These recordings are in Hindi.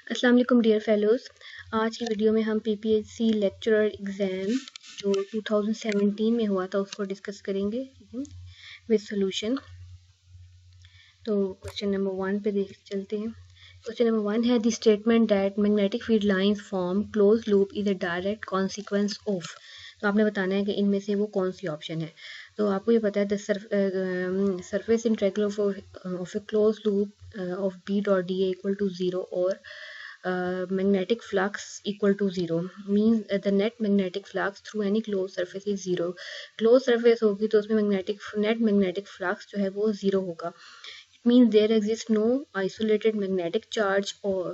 अस्सलाम वालेकुम डियर फेलोज़। आज की वीडियो में हम पीपीएससी लेक्चरर एग्ज़ाम जो 2017 में हुआ था उसको डिस्कस करेंगे विद सॉल्यूशन। तो क्वेश्चन नंबर 1 पे देख चलते हैं। क्वेश्चन नंबर 1 है the statement that magnetic field lines form close loop is a direct consequence of. तो आपने बताना है कि इनमें से वो कौन सी ऑप्शन है। तो आपको ये पता है the surface integral of a close loop of B dot D equal to 0 और magnetic flux equal to 0 means the net magnetic flux through any closed surface is 0. closed surface होगी तो उसमें net magnetic flux जो है वो 0 होगा. It means there exists no isolated magnetic charge और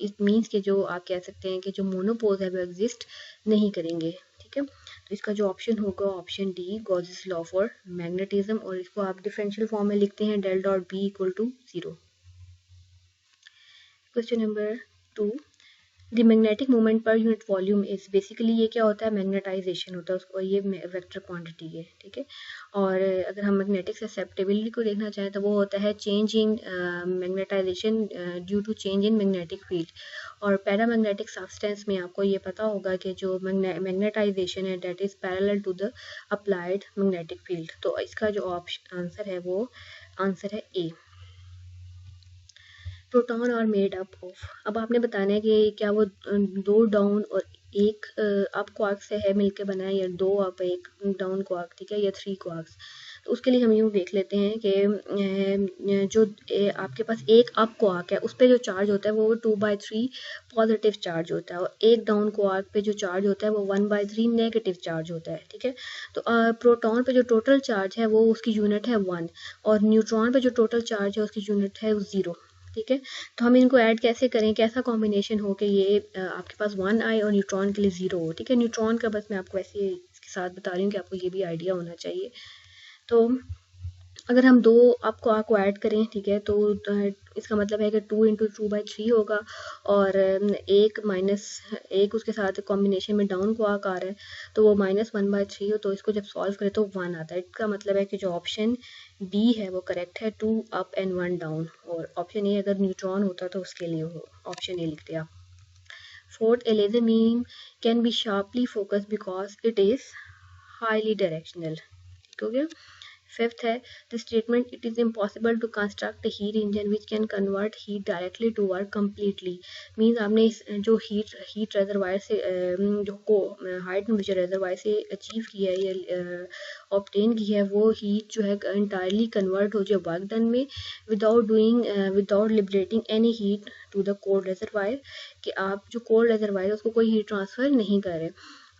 it means कि जो आप कह सकते हैं कि जो मोनोपोल्स है वो एग्जिस्ट नहीं करेंगे. ठीक है, तो इसका जो ऑप्शन होगा option D Gauss's law for magnetism, और इसको आप डिफरेंशियल फॉर्म में लिखते हैं del dot B equal to 0. Question number 2, the magnetic moment per unit volume is, basically ये क्या होता है, मैग्नेटाइजेशन होता है उसको, ये वेक्टर क्वांटिटी है. ठीक है, और अगर हम मैग्नेटिक ससेप्टिबिलिटी को देखना चाहें तो वो होता है change in magnetization due to change in magnetic field. और पैरामैग्नेटिक सब्सटेंस में आपको ये पता होगा कि जो मैग्नेटाइजेशन है that is parallel to the applied magnetic field. तो इसका जो ऑप्शन आंसर है वो आंसर है A. Proton are made up of, अब आपने बताना है कि क्या वो दो डाउन और एक अप क्वार्क से है मिलके बना है, या दो अप एक डाउन क्वार्क, ठीक है, या 3 क्वार्क्स. तो उसके लिए हम यूँ देख लेते हैं कि जो आपके पास एक अप क्वार्क है उस पर जो चार्ज होता है वो 2/3 पॉजिटिव चार्ज होता है, और एक डाउन क्वार्क पे जो चार्ज होता है वो 1/3 नेगेटिव चार्ज होता है. ठीक है, तो प्रोटॉन पे जो टोटल चार्ज है वो उसकी यूनिट है 1, और न्यूट्रॉन पे जो टोटल चार्ज है उसकी यूनिट है 0. ठीक है, तो हम इनको ऐड कैसे करें, कैसा कॉम्बिनेशन हो कि ये आपके पास 1 आए और न्यूट्रॉन के लिए 0 हो. ठीक है, न्यूट्रॉन का बस मैं आपको ऐसे इसके साथ बता रही हूँ कि आपको ये भी आइडिया होना चाहिए. तो अगर हम दो आपको ऐड करें, ठीक है, तो इसका मतलब है कि 2 इंटू 2/3 होगा, और एक माइनस एक उसके साथ कॉम्बिनेशन में डाउन क्वार्क आ रहा है तो वो -1/3 हो, तो इसको जब सॉल्व करें तो 1 आता है. इसका मतलब है कि जो ऑप्शन बी है वो करेक्ट है, 2 अप एंड 1 डाउन. और ऑप्शन ए अगर न्यूट्रॉन होता तो उसके लिए ऑप्शन ए लिखते आप. Fourth, a laser beam can be sharply focused because it is highly directional. ठीक हो गया. फिफ्थ है the statement it is impossible to construct a heat engine which can convert heat directly to work completely. Means आपने इस जो हीट रेजरवायर से जो को हाइट में जो रेजरवायर से अचीव किया है या ऑब्टेन की है वो हीट जो है इंटायरली कन्वर्ट हो जाए वर्क डन में without liberating any heat to the cold reservoir, कि आप जो कोल्ड रेजरवायर है उसको कोई हीट ट्रांसफ़र नहीं कर रहे.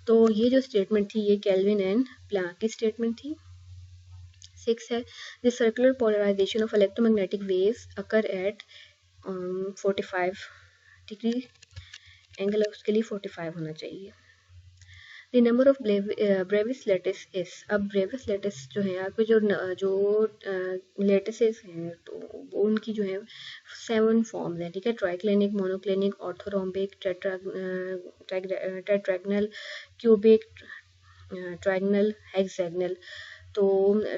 तो ये जो स्टेटमेंट थी ये केल्विन एंड प्लैंक की स्टेटमेंट थी. 6 है the circular polarisation of electromagnetic waves occur at 45 degree, angle उसके लिए 45 होना चाहिए. The number of Bravais lattice is, अब ब्रेविस लेटिस जो है आपके जो लेटिसेस हैं तो वो उनकी जो है 7 फॉर्म्स हैं. ठीक है, triclinic, monoclinic, orthorhombic, tetragonal, cubic, trigonal, hexagonal. तो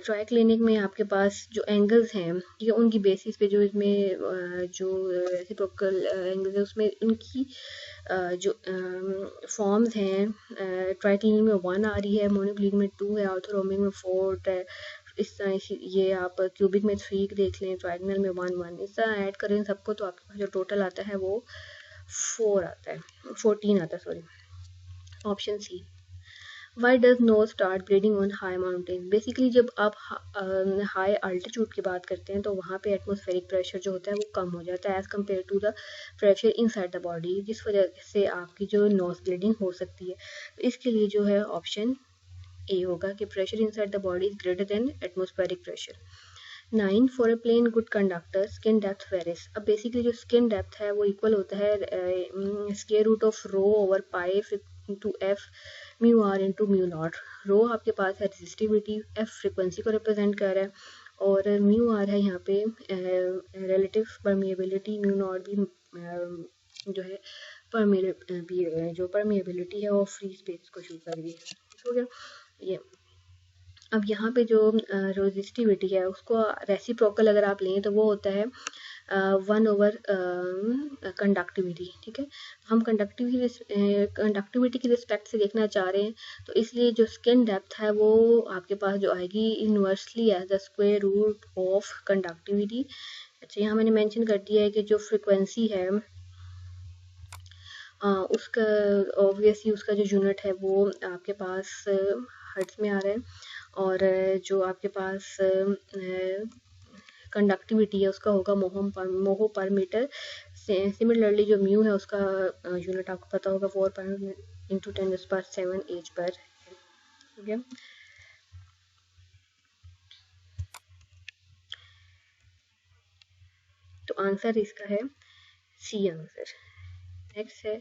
ट्राइक्लिनिक में आपके पास जो एंगल्स हैं, ठीक है, उनकी बेसिस पे जो इसमें जो रेसिप्रोकल एंगल्स है उसमें उनकी जो फॉर्म्स हैं, ट्राइक्लिनिक में 1 आ रही है, मोनोक्लिनिक में 2 है, ऑर्थोरोम्बिक में 4 है. इस तरह ये आप क्यूबिक में 3 देख लें, ट्राइगनल में 1 इस तरह ऐड करें सबको तो आपके पास जो टोटल आता है वो 4 आता है, 14 आता है, sorry. Option C. Why does nose start bleeding on high mountains? Basically जब आप हाई अल्टीट्यूड की बात करते हैं तो वहाँ पे एटमॉस्फेरिक प्रेशर जो होता है वो कम हो जाता है as compared to the pressure inside the body, जिस वजह से आपकी जो नोज ब्लीडिंग हो सकती है. तो इसके लिए जो है ऑप्शन ए होगा कि pressure inside the body is greater than atmospheric pressure. 9 for a plane good conductor skin depth varies. अब बेसिकली जो स्किन डेप्थ है वो इक्वल होता है square root of rho over pi into F mu R into mu naught. Rho आपके पास है रेजिस्टिविटी, एफ फ्रिक्वेंसी को रिप्रेजेंट कर रहा है, और म्यू आर है यहाँ पे रिलेटिव परमिएबिलिटी, म्यू नॉट भी जो है जो परमिएबिलिटी है वो फ्री स्पेस को शो कर रही है. हो गया ये. अब यहाँ पे जो रेजिस्टिविटी है उसको रेसिप्रोकल अगर आप लें तो वो होता है 1/, कंडक्टिविटी। ठीक है, हम कंडक्टिविटी की रिस्पेक्ट से देखना चाह रहे हैं, तो इसलिए जो स्किन डेप्थ है वो आपके पास जो आएगी inversely as the square root of conductivity. अच्छा, यहाँ मैंने मेंशन कर दिया है कि जो फ्रिक्वेंसी है उसका ऑब्वियसली उसका जो यूनिट है वो आपके पास हर्ट्ज में आ रहा है, और जो आपके पास कंडक्टिविटी है उसका होगा मोहो पर मीटर। सिमिलरली जो म्यू है उसका यूनिट आपको पता होगा 4 × 10⁷ एच पर। ठीक है, तो आंसर इसका है सी आंसर। नेक्स्ट है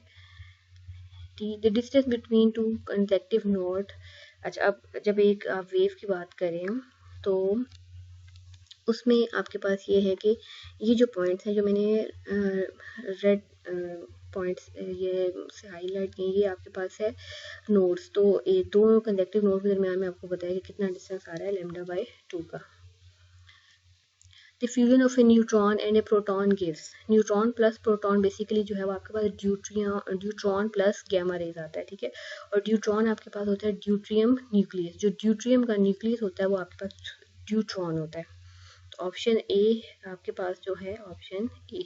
the distance between two consecutive node. अच्छा, अब जब एक आप वेव की बात करें तो उसमें आपके पास ये है कि ये जो पॉइंट्स हैं जो मैंने रेड पॉइंट्स ये से हाईलाइट किए, ये आपके पास है नोड्स। तो ये दो कंसेक्टिव नोड के दरमियान में आपको बताया कि कितना डिस्टेंस आ रहा है λ/2 का। The fusion of A neutron and A proton gives, neutron plus proton basically जो है वो आपके पास ड्यूट्रॉन प्लस गैमा रेज आता है। ठीक है, और ड्यूट्रॉन आपके पास होता है ड्यूट्रियम न्यूक्लियस। जो ड्यूट्रियम का न्यूक्लियस होता है वो आपके पास ड्यूट्रॉन होता है। तो ऑप्शन ए आपके पास जो है ऑप्शन ए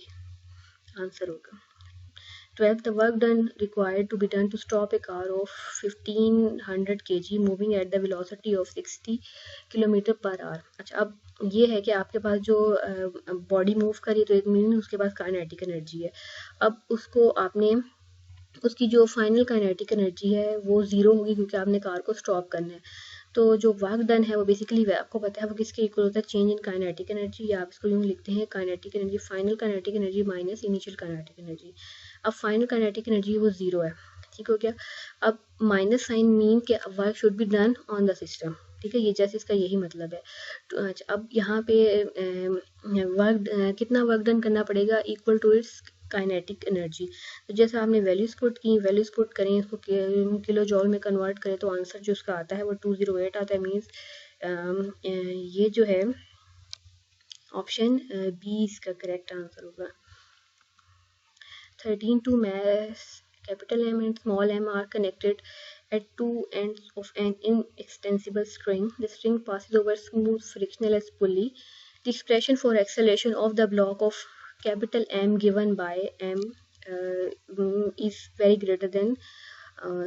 आंसर होगा। 12. The work done required to be done to stop a car of 1500 kg moving at the velocity of 60 km/h। अच्छा, अब ये है कि आपके पास जो बॉडी मूव करी तो एक मीन उसके पास काइनेटिक एनर्जी है। अब उसको आपने उसकी जो फाइनल काइनेटिक एनर्जी है वो ज़ीरो होगी क्योंकि आपने कार को स्टॉप करना है। तो जो वर्क डन है वो बेसिकली आपको पता है वो किसके इक्वल होता है, चेंज इन काइनेटिक एनर्जी, या आप इसको यूँ लिखते हैं kinetic energy, final kinetic energy minus initial kinetic energy. अब फाइनल काइनेटिक एनर्जी वो ज़ीरो है। ठीक हो गया, अब माइनस साइन मीन के work should be done on the system. ठीक है, ये जैसे इसका यही मतलब है। तो अच्छा, अब यहाँ पे कितना वर्क डन करना पड़ेगा equal to its kinetic energy. तो जैसे आपने वैल्यूज पुट की, वैल्यूज पुट करें, इसको किलो जॉल में कन्वर्ट करें तो आंसर जो उसका आता है वो 208 आता है। मीन्स ये जो है ऑप्शन बी इसका करेक्ट आंसर होगा। 13. Two mass capital M and small m are connected at two ends of an inextensible string. The string passes over smooth frictionless pulley. The expression for acceleration of the block of capital M given by m is very greater than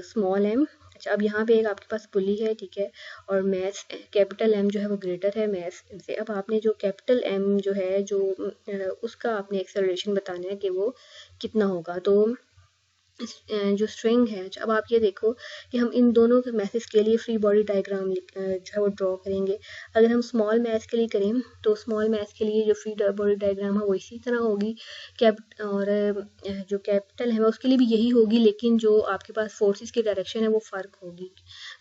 small m। अच्छा, अब यहाँ पे एक आपके पास पुली है, ठीक है, और मैस कैपिटल M जो है वो ग्रेटर है मैस से। अब आपने जो कैपिटल M जो है जो उसका आपने एक्सेलरेशन बताना है कि वो कितना होगा। तो जो स्ट्रिंग है, अब आप ये देखो कि हम इन दोनों के मैसेज के लिए फ्री बॉडी डायग्राम जो है वो ड्रॉ करेंगे। अगर हम स्मॉल मैथ के लिए करें तो स्मॉल मैथ के लिए जो फ्री बॉडी डायग्राम है वो इसी तरह होगी। और जो कैपिटल है उसके लिए भी यही होगी, लेकिन जो आपके पास फोर्सेस की डायरेक्शन है वो फ़र्क होगी।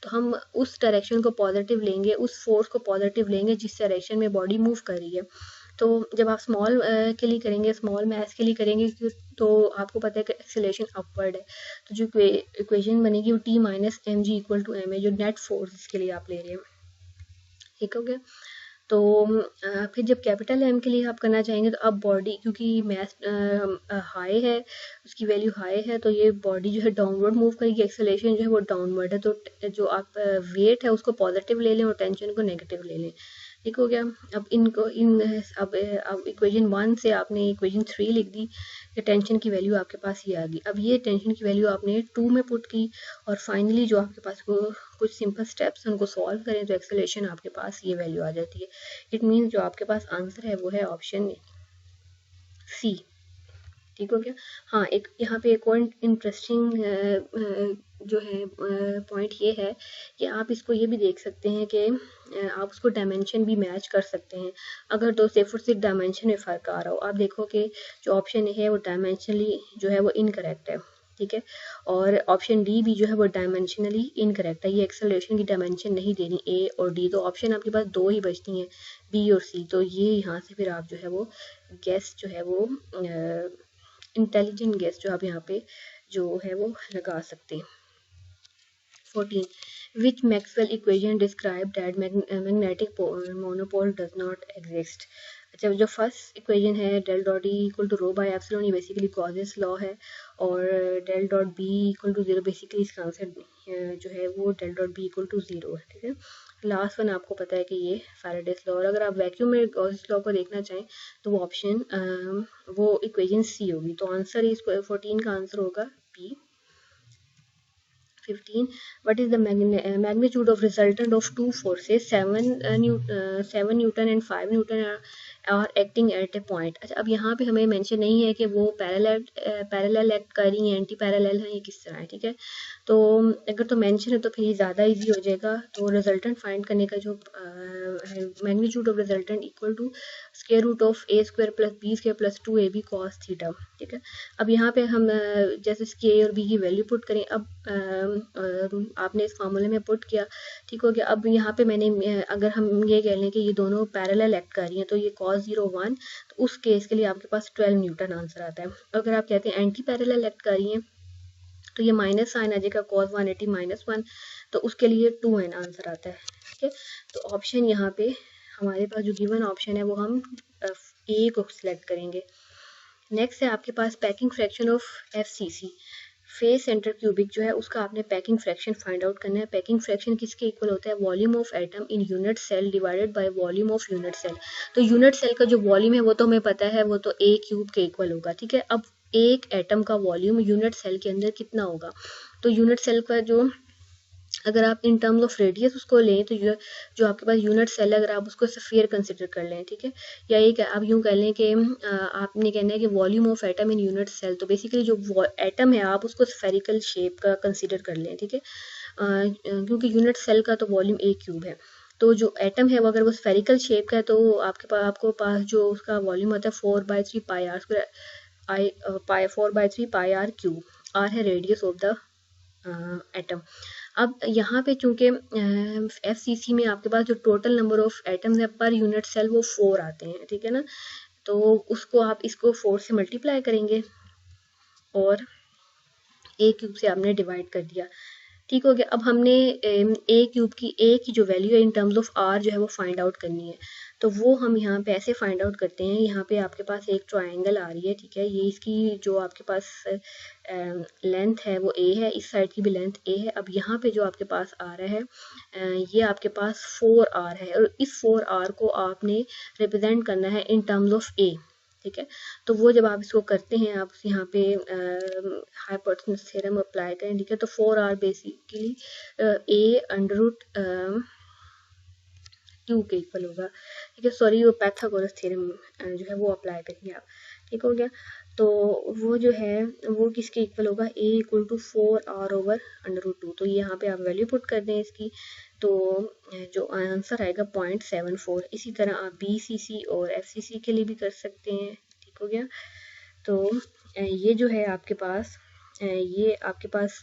तो हम उस डायरेक्शन को पॉजिटिव लेंगे, उस फोर्स को पॉजिटिव लेंगे जिस डायरेक्शन में बॉडी मूव कर रही है। तो जब आप स्मॉल के लिए करेंगे, स्मॉल मैथ के लिए करेंगे, तो आपको पता है कि एक्सेलरेशन अपवर्ड है। तो जो इक्वेशन बनेगी वो T minus M G equal to M है, जो नेट फोर्स के लिए आप ले रहे हैं। ठीक हो गया। तो फिर जब कैपिटल एम के लिए आप करना चाहेंगे तो अब बॉडी क्योंकि मैथ हाई है, उसकी वैल्यू हाई है, तो ये बॉडी जो है डाउनवर्ड मूव करेगी, एक्सेलरेशन जो है वो डाउनवर्ड है। तो जो आप वेट है उसको पॉजिटिव ले लें और टेंशन को नेगेटिव ले लें। ठीक हो गया। अब अब इक्वेशन 1 से आपने इक्वेशन 3 लिख दी कि टेंशन की वैल्यू आपके पास ये आ गई। अब ये टेंशन की वैल्यू आपने 2 में पुट की और फाइनली जो आपके पास कुछ सिंपल स्टेप्स उनको सॉल्व करें तो एक्सेलरेशन आपके पास ये वैल्यू आ जाती है। इट मीन्स जो आपके पास आंसर है वो है ऑप्शन सी। ठीक हो गया। हाँ, एक यहाँ पे एक और इंटरेस्टिंग जो है पॉइंट ये है कि आप इसको ये भी देख सकते हैं कि आप उसको डायमेंशन भी मैच कर सकते हैं। अगर तो सिर्फ डायमेंशन में फ़र्क आ रहा हो, आप देखो कि जो ऑप्शन है वो डायमेंशनली जो है वो इनकरेक्ट है। ठीक है, और ऑप्शन डी भी जो है वो डायमेंशनली इनकरेक्ट है, ये एक्सेलरेशन की डायमेंशन नहीं देनी ए और डी। तो ऑप्शन आपके पास दो ही बचती हैं, बी और सी। तो ये यहाँ से फिर आप जो है वो गैस जो है वो इंटेलिजेंट गेस जो आप यहाँ पे जो है वो लगा सकते हैं। 14. Which Maxwell equation describe that magnetic monopole does not exist? अच्छा, जो फर्स्ट इक्वेशन है del dot E equal to rho by epsilon, ये बेसिकली गॉसेस लॉ है, और del dot B equal to zero, basically इसका आंसर जो है वो del dot B equal to zero है, ठीक है। लास्ट वन आपको पता है कि ये फैराडेस लॉ, और अगर आप वैक्यूम में गॉसेस लॉ को देखना चाहें तो वो ऑप्शन वो इक्वेशन सी होगी। तो आंसर इस 14 का आंसर होगा B. 15. What is the magnitude of resultant of two forces 7 Newton and 5 Newton are acting at a point? अच्छा, अब यहाँ पे हमें मेंशन नहीं है कि वो पैरेलल एक्ट कर रही हैं, एंटी पैरेलल हैं, ये किस तरह है, ठीक है। तो अगर तो मेंशन है तो फिर ज़्यादा इजी हो जाएगा। तो रिजल्टेंट फाइंड करने का जो magnitude of resultant equal to square root of A square plus B square plus 2ab cos theta, ठीक है। अब यहाँ पे हम जैसे के और बी की वैल्यू पुट करें, अब आपने इस फार्मूले में पुट किया, ठीक हो गया। अब यहाँ पे मैंने अगर हम ये कह लें कि ये दोनों पैरेलल एक्ट कर रही हैं तो ये cos 0 1, तो उस केस के लिए आपके पास 12 न्यूटन आंसर आता है। अगर आप कहते हैं एंटी पैरेलल एक्ट कर रही हैं तो ये माइनस साइन आ जाएगा, cos 180 -1, तो उसके लिए 2n आंसर आता है, ठीक है। तो ऑप्शन यहाँ पे हमारे पास जो गिवन ऑप्शन है वो हम ए को सिलेक्ट करेंगे। नेक्स्ट है आपके पास packing fraction of FCC, face centre cubic जो है उसका आपने पैकिंग फ्रैक्शन फाइंड आउट करना है। पैकिंग फ्रैक्शन किसके इक्वल होता है? Volume of atom in unit cell divided by volume of unit cell. तो यूनिट सेल का जो वॉल्यूम है वो तो हमें पता है, वो तो ए क्यूब के इक्वल होगा, ठीक है। अब एक एटम का वॉल्यूम यूनिट सेल के अंदर कितना होगा? तो यूनिट सेल का जो, अगर आप इन टर्म्स ऑफ रेडियस उसको लें तो जो आपके पास यूनिट सेल है, अगर आप उसको स्फीयर कंसिडर कर लें, ठीक है, या एक आप यूँ कह लें कि आपने कहना है कि volume of atom in unit cell, तो बेसिकली जो एटम है आप उसको स्फेरिकल शेप का कंसिडर कर लें, ठीक है, क्योंकि यूनिट सेल का तो वॉल्यूम ए क्यूब है। तो जो एटम है वो अगर वो स्फेरिकल शेप का है तो आपको पास जो उसका वॉल्यूम होता है 4/3 pi R square, 4/3 pi R cube, R है रेडियस ऑफ द एटम। अब यहाँ पे चूंकि FCC में आपके पास जो टोटल नंबर ऑफ एटम्स है पर यूनिट सेल वो 4 आते हैं, ठीक है ना। तो उसको आप इसको 4 से मल्टीप्लाई करेंगे और ए क्यूब से आपने डिवाइड कर दिया, ठीक हो गया। अब हमने ए क्यूब की ए की जो वैल्यू है इन टर्म्स ऑफ आर जो है वो फाइंड आउट करनी है। तो वो हम यहाँ पे ऐसे फाइंड आउट करते हैं। यहाँ पे आपके पास एक ट्रायंगल आ रही है, ठीक है, ये इसकी जो आपके पास लेंथ है वो ए है, इस साइड की भी लेंथ ए है। अब यहाँ पे जो आपके पास आ रहा है ये आपके पास 4r है, और इस 4r को आपने रिप्रेजेंट करना है इन टर्म्स ऑफ ए, ठीक है। तो वो जब आप इसको करते हैं, आप यहाँ पे हाइपोटेन्यूस थ्योरम अप्लाई करें, ठीक है, तो 4r basically a under root 2 के इक्वल होगा, ठीक है। सॉरी, वो पाइथागोरस थ्योरम जो है वो अप्लाई करेंगे आप, ठीक हो गया। तो वो जो है वो किसके इक्वल होगा? a equal to 4r over under root 2। तो यहाँ पे आप वैल्यू पुट कर दें इसकी, तो जो आंसर आएगा 0.74। इसी तरह आप BCC और FCC के लिए भी कर सकते हैं, ठीक हो गया। तो ये जो है आपके पास ये आपके पास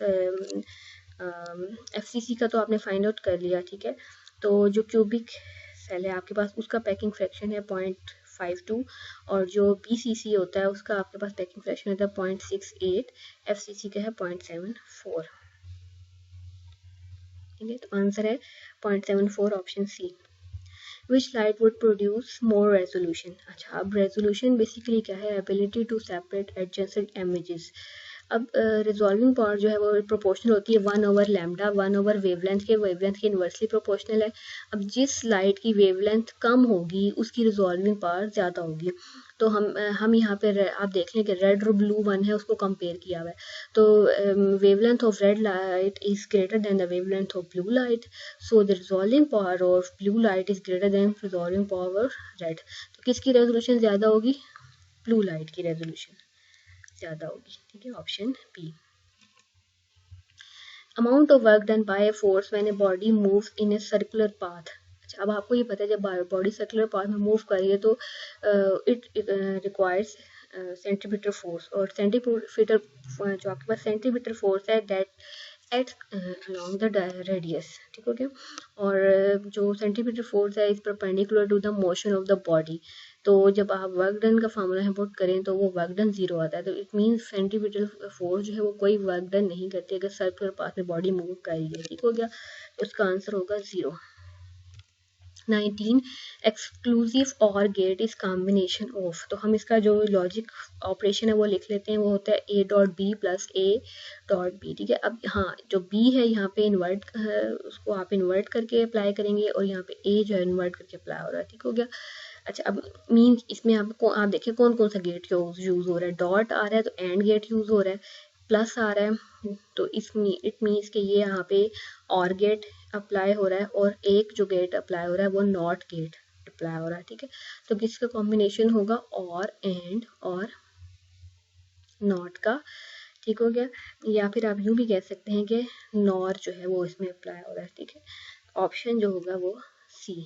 FCC का तो आपने फाइंड आउट कर लिया, ठीक है। तो जो क्यूबिक सेल है आपके पास उसका पैकिंग फ्रैक्शन है 0.52, और जो BCC होता है उसका आपके पास पैकिंग फ्रैक्शन होता है 0.68, FCC का है 0.74, ठीक है। तो आंसर है 0.74, option C. Which light would produce more resolution? अच्छा, अब resolution बेसिकली क्या है? Ability to separate adjacent images। अब रिजॉल्विंग पावर जो है वो प्रोपोर्शनल होती है 1/λ, 1/वेवलेंथ वेवलेंथ के इन्वर्सली प्रोपोर्शनल है। अब जिस लाइट की वेवलेंथ कम होगी उसकी रिजॉल्विंग पावर ज़्यादा होगी। तो हम यहाँ पे आप देख लें कि रेड और ब्लू वन है, उसको कंपेयर किया हुआ है। तो wavelength of red light is greater then the wavelength of blue light, so the resolving power of blue light is greater then resolving power of red. तो किसकी रेजोल्यूशन ज़्यादा होगी? ब्लू लाइट की रेजोल्यूशन ज़्यादा होगी, ठीक है, option B. Amount of work done by a force when a body moves in a circular path. अच्छा, अब आपको ये पता है जब बॉडी सर्कुलर पाथ में मूव कर रही है तो इट रिक्वायर्स सेंटीमीटर फोर्स, और सेंटीमीटर जो आपके पास सेंटीमीटर फोर्स है that at along the radius, ठीक हो गया। और जो सेंटीमीटर फोर्स है is perpendicular to the motion of the body. तो जब आप वर्क डन का फार्मूला पुट करें तो वो वर्क डन 0 आता है। तो इट मीन्स सेंटीमीटर फोर्स जो है वो कोई वर्क डन नहीं करती अगर सर्कुलर पाथ में बॉडी मूव कर रही है, ठीक हो गया। उसका आंसर होगा 0। 19 एक्सक्लूसिव और गेट इज कॉम्बिनेशन ऑफ, तो हम इसका जो लॉजिक ऑपरेशन है वो लिख लेते हैं, वो होता है A dot B plus A dot B. ठीक है, अब हाँ जो बी है यहाँ पे इन्वर्ट उसको आप इन्वर्ट करके अप्लाई करेंगे और यहाँ पे ए जो है इन्वर्ट करके अप्लाई हो रहा है। ठीक हो गया। अच्छा, अब मीन इसमें आप देखिए कौन कौन सा गेट यूज हो रहा है। डॉट आ रहा है तो एंड गेट यूज हो रहा है, प्लस आ रहा है तो इसमें इट मीन्स कि ये यहाँ पे और गेट अप्लाई हो रहा है, और एक जो गेट अप्लाई हो रहा है वो नॉट गेट अप्लाई हो रहा है। ठीक है, तो किसका कॉम्बिनेशन होगा, और एंड और नॉट का। ठीक हो गया। या फिर आप यूँ भी कह सकते हैं कि नॉर जो है वो इसमें अप्लाई हो रहा है। ठीक है, ऑप्शन जो होगा वो सी।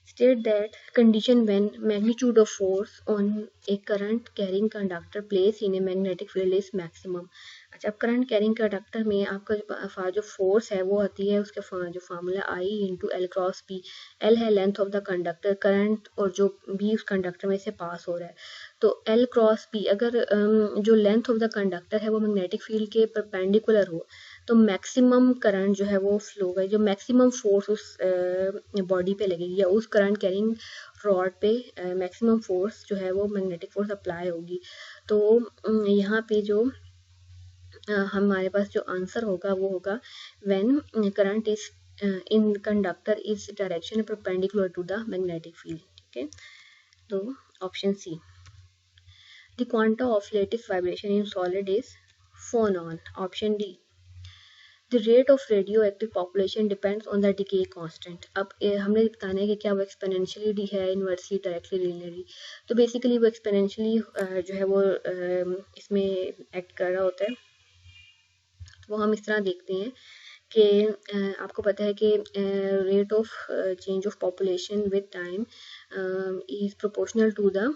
State that condition when magnitude of force on a current carrying conductor placed in a magnetic field is maximum। अच्छा, अब करंट कैरिंग कंडक्टर में आपका जो फोर्स है वो आती है उसके जो formula I into L cross P. L है length of the conductor, current और जो भी उस कंडक्टर में से पास हो रहा है, तो एल क्रॉस पी अगर जो लेंथ ऑफ द कंडक्टर है वो मैग्नेटिक फील्ड के परपेंडिकुलर हो तो मैक्सिमम करंट जो है वो फ्लो होगा, जो मैक्सिमम फोर्स उस बॉडी पे लगेगी या उस करंट कैरिंग रॉड पे मैक्सिमम फोर्स जो है वो मैग्नेटिक फोर्स अप्लाई होगी। तो यहाँ पे जो हमारे पास जो आंसर होगा वो होगा when current is in conductor is direction perpendicular to the magnetic field. ठीक है, तो option C. The quanta of latest vibration in solid is phonon. Option D. The rate of radioactive population depends on the decay constant। अब हमने बताना है कि क्या वो एक्सपोनेंशियली है, इन्वर्सली, डायरेक्टली, लिनियरली। तो बेसिकली वो एक्सपोनेंशियली जो है वो इसमें एक्ट कर रहा होता है। वो हम इस तरह देखते हैं कि आपको पता है कि rate of change of population with time is proportional to the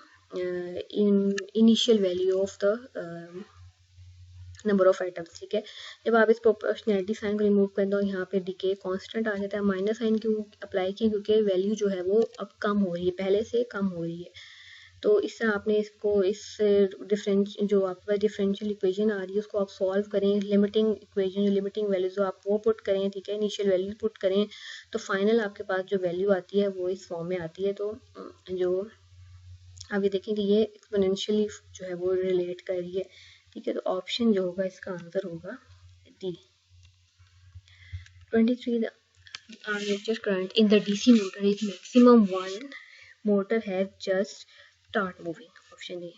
initial value of the number of items. ठीक है, जब आप इस प्रोपोर्शनैलिटी साइन को रिमूव कर दो यहाँ पे डिके कांस्टेंट आ जाता है। माइनस साइन क्यों अप्लाई किया, क्योंकि वैल्यू जो है वो अब कम हो रही है, पहले से कम हो रही है। तो इस तरह आपने इसको इस जो आपके पास डिफरेंशियल इक्वेशन आ रही है उसको आप सॉल्व करें, लिमिटिंग इक्वेशन जो लिमिटिंग वैल्यू जो आप वो पुट करें। ठीक है, इनिशियल वैल्यू पुट करें तो फाइनल आपके पास जो वैल्यू आती है वो इस फॉर्म में आती है। तो जो आप ये देखें कि ये एक्सपोनेंशियली जो है वो रिलेट कर रही है। ठीक है, तो ऑप्शन जो होगा इसका आंसर होगा D. 23 the armature current in the DC motor is maximum one motor has just start moving। Option A.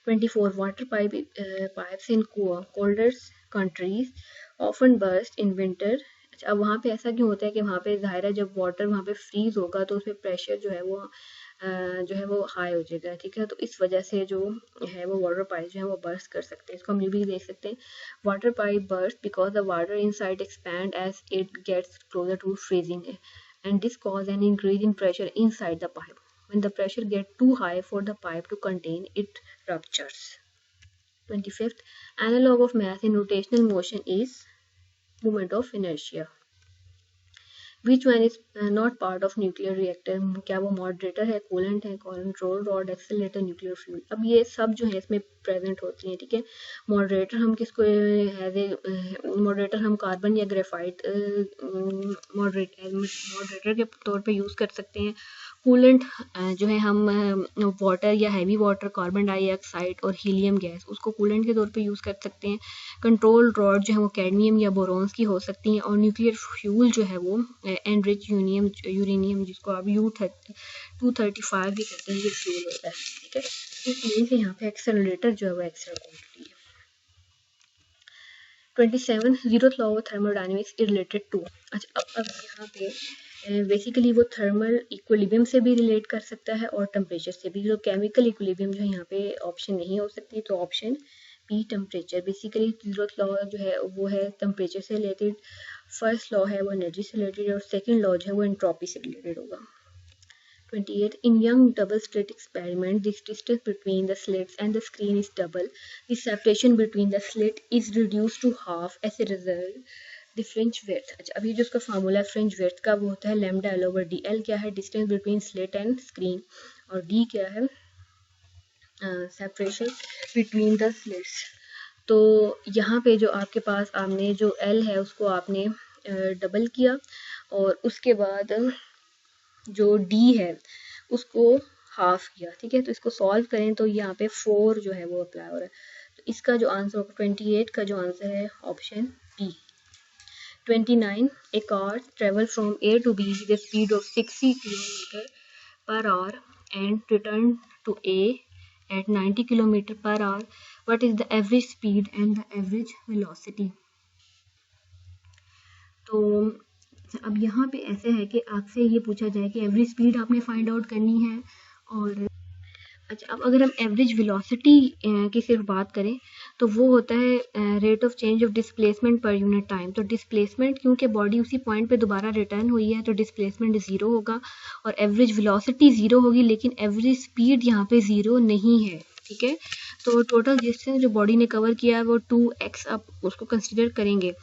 24 water pipes in colder countries often burst in winter। अच्छा, अब वहाँ पे ऐसा क्यों होता है कि वहाँ पे जाहिर है जब वाटर वहाँ पे फ्रीज होगा तो उसमें प्रेशर जो है वो हाई हो जाएगा। ठीक है, तो इस वजह से जो है वो वाटर पाइप जो है वो बर्स्ट कर सकते हैं। इसको हम ये भी देख सकते हैं, water pipe burst because the water inside expand as it gets closer to freezing and this cause an increase in pressure inside the pipe. When the pressure gets too high for the pipe to contain, it ruptures। 25th analog of mass in rotational motion is moment of inertia। Which one is not part of nuclear reactor? क्या वो मॉडरेटर है, कूलेंट है, control rod, accelerator, nuclear fuel. अब ये सब जो है इसमें प्रेजेंट होती हैं। ठीक है, मॉडरेटर हम किसको एज ए मॉडरेटर हम कार्बन या ग्रेफाइट मॉडरेटर के तौर पे यूज़ कर सकते हैं। कूलेंट जो है हम वाटर या हैवी वाटर, कार्बन डाइऑक्साइड और हीलियम गैस, उसको कूलेंट के तौर पे यूज़ कर सकते हैं। कंट्रोल रॉड जो है वो कैडमियम या बोरॉन्स की हो सकती हैं, और न्यूक्लियर फ्यूल जो है वो एनरिच यूरेनियम जिसको आप U-235 भी कहते हैं, ये फ्यूल होता है। ठीक है, इसलिए यहाँ पे एक्सेलरेटर जो है वो एक्स्ट्रा क्वांटिटी है। 27 zeroth law of thermodynamics is related to. अच्छा, अब यहाँ पे बेसिकली वो थर्मल इक्विलिब्रियम से भी रिलेट कर सकता है और टेम्परेचर से भी। तो केमिकल इक्विलिब्रियम जो है यहाँ पे ऑप्शन नहीं हो सकती, तो option B temperature. Basically zeroth law जो है वो है टेम्परेचर से रिलेटेड, फर्स्ट लॉ है वो एनर्जी से रिलेटेड, और सेकंड लॉ जो है वो एंट्रोपी से रिलेटेड होगा। 28 in young double slit experiment, the distance between the slits and the screen is double. The separation between the slit is reduced to half as a result the fringe width। अच्छा, अभी जो उसका फार्मूला फ्रिंज विड्थ का वो होता है lambda L over D. L क्या है, distance between slit and screen, और डी क्या है, सेपरेशन बिटवीन द स्लिट्स। तो यहाँ पे जो आपके पास आपने जो एल है उसको आपने डबल किया और उसके बाद जो डी है उसको हाफ किया, ठीक है। तो इसको सॉल्व करें तो यहाँ पे 4 जो है वो अप्लाई हो रहा है। तो इसका जो आंसर होगा 28 का जो आंसर है option B. 29 a car travel from A to B with a speed of 60 km per hour and return to A at 90 km per hour. What is the average speed and the average velocity? तो अब यहाँ पे ऐसे है कि आपसे ये पूछा जाए कि एवरेज स्पीड आपने फाइंड आउट करनी है। और अच्छा, अब अगर हम एवरेज वेलोसिटी की सिर्फ बात करें तो वो होता है rate of change of displacement per unit time. तो डिस्प्लेसमेंट क्योंकि बॉडी उसी पॉइंट पे दोबारा रिटर्न हुई है तो डिस्प्लेसमेंट ज़ीरो होगा और एवरेज वेलोसिटी ज़ीरो होगी, लेकिन एवरेज स्पीड यहाँ पे ज़ीरो नहीं है, ठीक है। तो टोटल डिस्टेंस जो बॉडी ने कवर किया है वो 2x आप उसको कंसिडर करेंगे।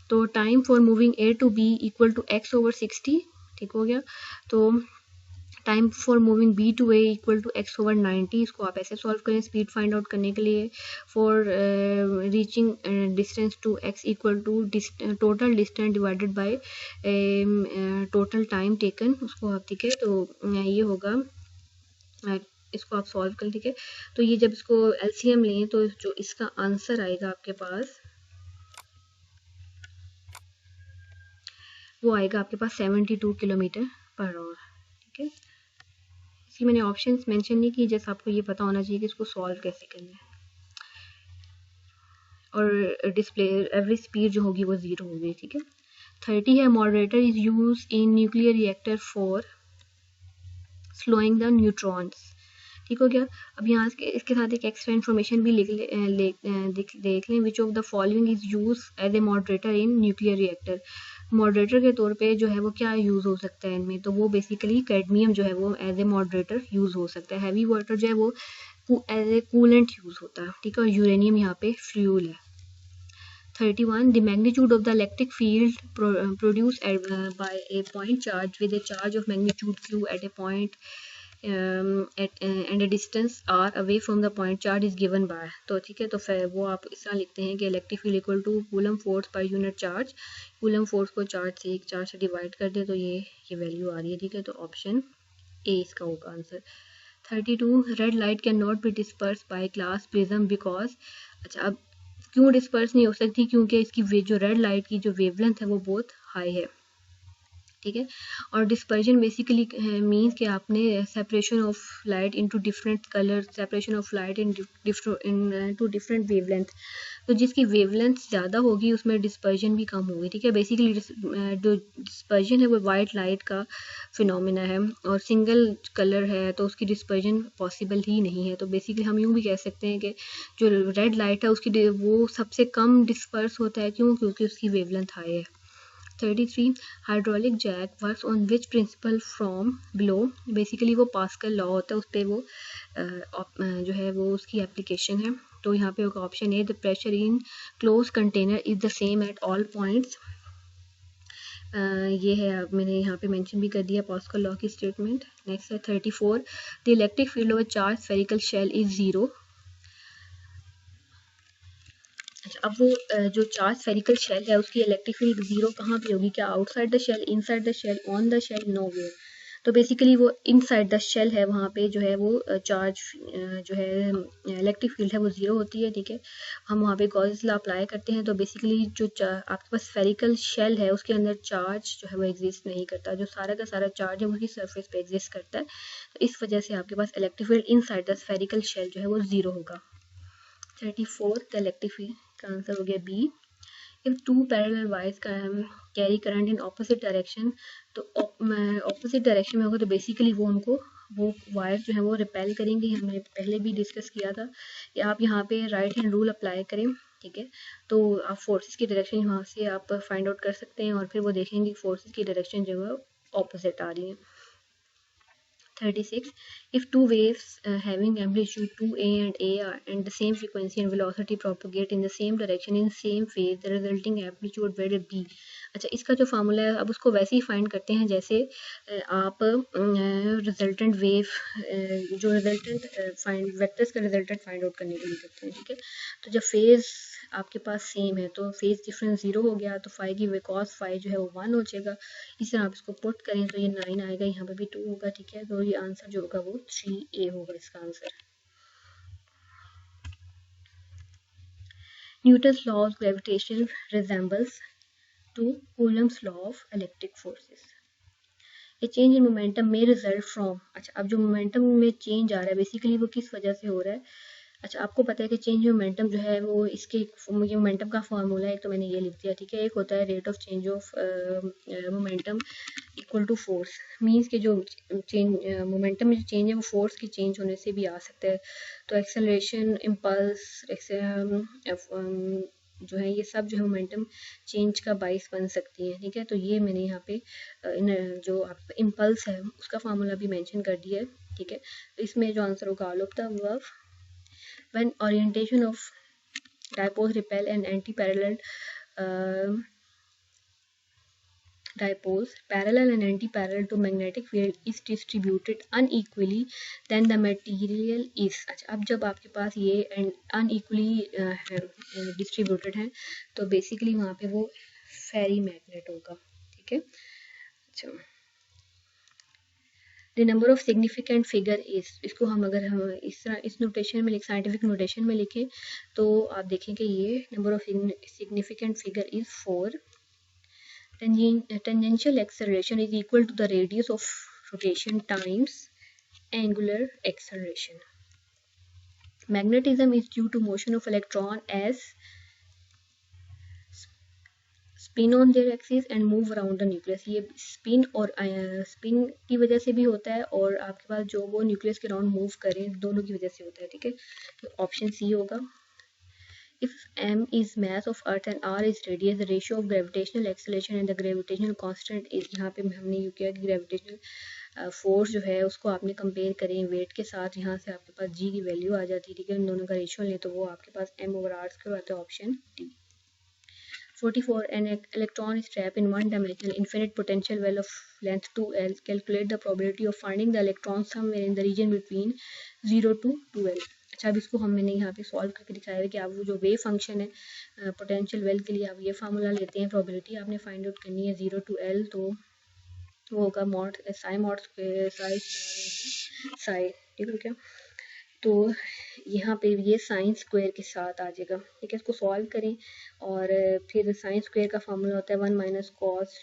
तो time for moving A to B equal to x/60, ठीक हो गया। तो time for moving B to A equal to x/90, इसको आप ऐसे सॉल्व करें स्पीड फाइंड आउट करने के लिए। For reaching distance to x equal to total distance divided by total time taken, उसको आप, ठीक है। तो ये होगा, इसको आप सॉल्व कर, ठीक है। तो ये जब इसको LCM लें तो जो इसका आंसर आएगा आपके पास वो आएगा आपके पास 72 किलोमीटर पर आवर, ठीक है। इसकी मैंने ऑप्शंस मेंशन नहीं की, जैसे आपको ये पता होना चाहिए कि इसको सॉल्व कैसे करना है। और डिस्प्ले एवरेज स्पीड जो होगी वो 0 होगी, ठीक है। 30 है moderator is use in nuclear reactor for slowing the neutrons, ठीक हो गया। अब यहाँ इसके साथ एक एक्स्ट्रा इन्फॉर्मेशन भी देख लें। Which of the following is use as a moderator in nuclear reactor. Moderator के तौर पे जो है वो क्या यूज़ हो सकता है इनमें, तो वो बेसिकली कैडमियम जो है वो एज ए मॉडरेटर यूज़ हो सकता है। हैवी वाटर जो है वो एज ए कूलेंट यूज़ होता है, ठीक है। और यूरेनियम यहाँ पे फ्यूल है। 31 the magnitude of the electric field produced by a point charge with a charge of magnitude q at a point and a distance r away from the point charge is given by, तो ठीक है। तो फिर वो आप इस तरह लिखते हैं कि electric field equal to coulomb force per unit charge, coulomb force को एक चार्ज से डिवाइड कर दे तो ये वैल्यू आ रही है, ठीक है। तो ऑप्शन ए इसका होगा answer. 32 red light can not be disperse by glass prism because, अच्छा अब क्यों डिस्पर्स नहीं हो सकती, क्योंकि इसकी जो रेड लाइट की जो वेवलेंथ है वो बहुत हाई है, ठीक है। और डिस्पर्जन बेसिकली मीन्स कि आपने separation of light into different colour, separation of light in to different wavelength, तो जिसकी वेवलेंथ ज़्यादा होगी उसमें डिस्पर्जन भी कम होगी, ठीक है। बेसिकली जो डिस्पर्जन है वो वाइट लाइट का फिनोमिना है और सिंगल कलर है तो उसकी डिस्पर्जन पॉसिबल ही नहीं है। तो बेसिकली हम यूँ भी कह सकते हैं कि जो रेड लाइट है उसकी वो सबसे कम डिस्पर्स होता है, क्यों, क्योंकि उसकी वेवलेंथ हाई है। 33 hydraulic jack works on which principle from below, basically वो पास्कल लॉ होता है उस पर वो जो है वो उसकी एप्लीकेशन है। तो यहाँ पे होगा option A the pressure in close container is the same at all points, ये है मैंने यहाँ पे मेंशन भी कर दिया पास्कल लॉ की स्टेटमेंट। नेक्स्ट है 34 the electric field of a charge spherical shell is 0। अच्छा, अब वो जो चार्ज स्फेरिकल शेल है उसकी इलेक्ट्रिक फील्ड 0 कहाँ पे होगी, क्या outside the shell, inside the shell, on the shell, nowhere. तो बेसिकली वो इनसाइड द शेल है, वहाँ पे जो है वो चार्ज जो है इलेक्ट्रिक फील्ड है वो 0 होती है, ठीक है। हम वहाँ पे गॉस लॉ अप्लाई करते हैं तो बेसिकली जो आपके पास स्फेरिकल शेल है उसके अंदर चार्ज जो है वो एग्जिस्ट नहीं करता, जो सारा का सारा चार्ज है उसकी सरफेस पे एग्जिस्ट करता है। तो इस वजह से आपके पास electric field inside the spherical shell जो है वो 0 होगा। 34 द इलेक्ट्रिक फील्ड का आंसर हो गया B. If two parallel wires carry current in opposite direction, तो ऑपोजिट डायरेक्शन में होगा तो बेसिकली वो वायर जो है वो रिपेल करेंगे। हमने पहले भी डिस्कस किया था कि आप यहाँ पे राइट हैंड रूल अप्लाई करें, ठीक है। तो आप फोर्सेस की डायरेक्शन यहाँ से आप फाइंड आउट कर सकते हैं और फिर वो देखेंगे फोर्सेस की डायरेक्शन जो है ऑपोजिट आ रही है। 36. If two waves having amplitude 2a and a are and the same frequency and velocity propagate in the same direction in same phase, the resulting amplitude will be. अच्छा, इसका जो फार्मूला है अब उसको वैसे ही फाइंड करते हैं जैसे आप रिजल्टेंट वेव जो रिजल्टेंट फाइंड वेक्टर्स का रिजल्टेंट फाइंड आउट करने के लिए करते हैं, ठीक है। तो जब फेज आपके पास सेम है तो फेज डिफरेंस 0 हो गया, तो फाई की cos फाई जो है वो 1 हो जाएगा। इस तरह आप इसको पुट करें तो ये 9 आएगा, यहाँ पे भी 2 होगा, ठीक है। तो ये आंसर जो होगा वो 3A होगा इसका answer. Newton's law of gravitation resembles to Coulomb's law of electric forces. A change in momentum में रिजल्ट फ्रॉम, अच्छा अब जो मोमेंटम में चेंज आ रहा है बेसिकली वो किस वजह से हो रहा है। अच्छा, आपको पता है कि चेंज मोमेंटम जो है वो इसके मोमेंटम का फार्मूला है, तो मैंने ये लिख दिया, ठीक है। एक होता है rate of change of momentum equal to force, means के जो चेंज मोमेंटम में जो चेंज है वो फोर्स के चेंज होने से भी आ सकता है। तो एक्सेलरेशन, इम्पल्स, जो है ये सब जो है मोमेंटम चेंज का बाइस बन सकती है, ठीक है। तो ये मैंने यहाँ पे जो आप इम्पल्स है उसका फार्मूला भी मेंशन कर दिया है, ठीक है। तो इसमें जो आंसर होगा all of the above. When orientation of dipoles repel and anti-parallel dipoles parallel and anti-parallel to magnetic field is distributed unequally, then the material is, अच्छा अब जब आपके पास ये unequally distributed है तो बेसिकली वहाँ पे वो फेरी मैग्नेट होगा, ठीक है। अच्छा, the number of significant figure is, इसको हम अगर हम इस तरह इस नोटेशन में साइंटिफिक नोटेशन में लिखें तो आप देखें कि ये number of significant figure is 4। Tangential acceleration is equal to the radius of rotation times angular acceleration. Magnetism is due to motion of electron as spin on their axis and move around the nucleus. ये स्पिन और स्पिन की वजह से भी होता है और आपके पास जो वो न्यूक्लियस के अराउंड मूव करें दोनों की वजह से होता है, ठीक है। तो ऑप्शन सी होगा। If m is mass of earth and r is radius, the ratio of gravitational acceleration and the gravitational constant is, यहाँ पे हमने ये किया कि ग्रेविटेशनल फोर्स जो है उसको आपने कंपेयर करें वेट के साथ, यहाँ से आपके पास g की वैल्यू आ जाती है, ठीक है। इन दोनों का रेशियो लें तो वो आपके पास m/r² आता है, option D. 44. An electron is trapped in one-dimensional infinite potential well of length 2L. Calculate the probability of finding the electron somewhere in the region between 0 to 2L. अच्छा, अब इसको मैंने यहाँ पे सॉल्व करके दिखाया है कि आप वो जो वेव फंक्शन है पोटेंशियल वेल के लिए आप ये फार्मूला लेते हैं, प्रोबेबिलिटी आपने फाइंड आउट करनी है 0 to L, तो वो होगा mod Sai mod square Sai, ठीक है क्या। तो यहाँ पे ये साइन स्क्वायर के साथ आ जाएगा, ठीक है। इसको सॉल्व करें और फिर साइन स्क्वायर का फार्मूला होता है 1 माइनस कॉस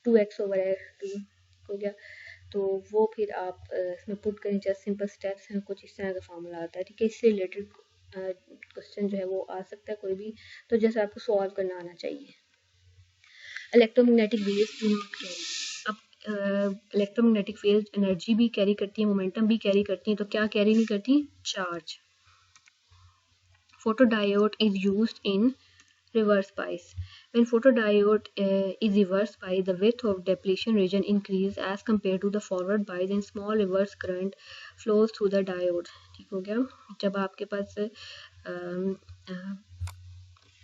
2x/2 हो गया। तो वो फिर आप इसमें पुट करें, जस्ट सिंपल स्टेप्स हैं, कुछ इस तरह का फार्मूला आता है, ठीक है। इससे रिलेटेड क्वेश्चन जो है वो आ सकता है कोई भी, तो जैसे आपको सॉल्व करना आना चाहिए। Electromagnetic waves do not carry, अब इलेक्ट्रोमैग्नेटिक वेव्स एनर्जी भी कैरी करती है, मोमेंटम भी कैरी करती हैं, तो क्या कैरी नहीं करती, charge. Photodiode is used in reverse bias. When photodiode is reverse bias, the width of depletion region increases as compared to the forward bias and small reverse current flows through the diode, ठीक हो गया। जब आपके पास